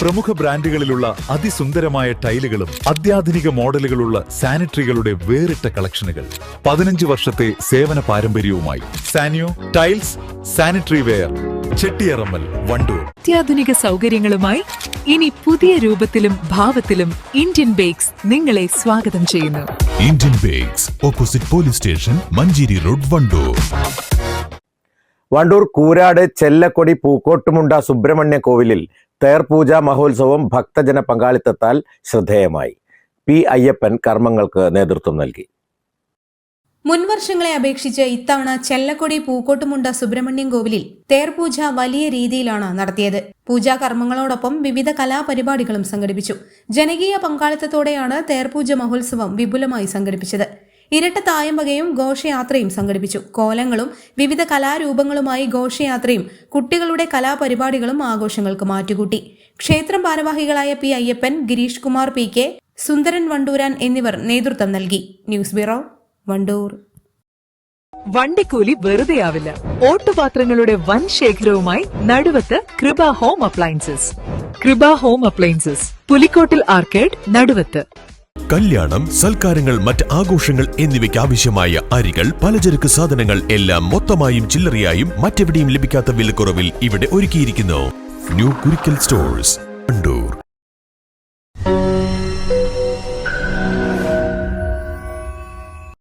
പ്രമുഖ ബ്രാൻഡുകളിലുള്ള അതിസുന്ദരമായ ടൈലുകളും അത്യാധുനിക മോഡലുകളുള്ള സാനിറ്ററികളുടെ വേറിട്ട കളക്ഷനുകൾ. 15 വർഷത്തെ സേവന പാരമ്പര്യവുമായി Saniyo tiles, sanitary ware, Chettiyarammal, Wandoor. അത്യാധുനിക സൗകര്യങ്ങളുമായി ഇനി പുതിയ രൂപത്തിലും ഭാവത്തിലും ഇന്ത്യൻ ബേക്സ് നിങ്ങളെ സ്വാഗതം ചെയ്യുന്നു. Indian Bakes, opposite police station, Manjeri road, Wandoor. Wandoor Koorad Chellakodi Pookkottumunda Subrahmanya കോവിലിൽ തേർപൂജ മഹോത്സവം ഭക്തജന പങ്കാളിത്തത്താൽ ശ്രദ്ധേയമായി. പി അയ്യപ്പൻ കർമ്മങ്ങൾക്ക് നേതൃത്വം നൽകി. മുൻവർഷങ്ങളെ അപേക്ഷിച്ച് ഇത്തവണ ചെല്ലക്കൊടി പൂക്കോട്ടുമുണ്ട സുബ്രഹ്മണ്യം കോവിലിൽ തേർപൂജ വലിയ രീതിയിലാണ് നടത്തിയത്. പൂജാ കർമ്മങ്ങളോടൊപ്പം വിവിധ കലാപരിപാടികളും സംഘടിപ്പിച്ചു. ജനകീയ പങ്കാളിത്തത്തോടെയാണ് തേർപൂജ മഹോത്സവം വിപുലമായി സംഘടിപ്പിച്ചത്. ഇരട്ട തായമ്പകയും ഘോഷയാത്രയും സംഘടിപ്പിച്ചു. കോലങ്ങളും വിവിധ കലാരൂപങ്ങളുമായി ഘോഷയാത്രയും കുട്ടികളുടെ കലാപരിപാടികളും ആഘോഷങ്ങൾക്ക് മാറ്റുകൂട്ടി. ക്ഷേത്രം ഭാരവാഹികളായ P Ayyappan, Girish Kumar P K, Sundaran Vandooran എന്നിവർ നേതൃത്വം നൽകി. News bureau, Wandoor. വണ്ടിക്കൂലി വെറുതെയാവില്ല. ഓട്ടുപാത്രങ്ങളുടെ വൻ ശേഖരവുമായി Naduvath Kripa home appliances. Kripa home appliances, പുലിക്കോട്ടിൽ ആർക്കേഡ്, നടുവത്ത്. കല്യാണം, സൽക്കാരങ്ങൾ, മറ്റ് ആഘോഷങ്ങൾ എന്നിവയ്ക്ക് ആവശ്യമായ അരികൾ, പലചരക്ക് സാധനങ്ങൾ എല്ലാം മൊത്തമായും ചില്ലറയായും മറ്റെവിടെയും ലഭിക്കാത്ത വിലക്കുറവിൽ ഇവിടെ ഒരുക്കിയിരിക്കുന്നു. New Kurikkal stores, Wandoor.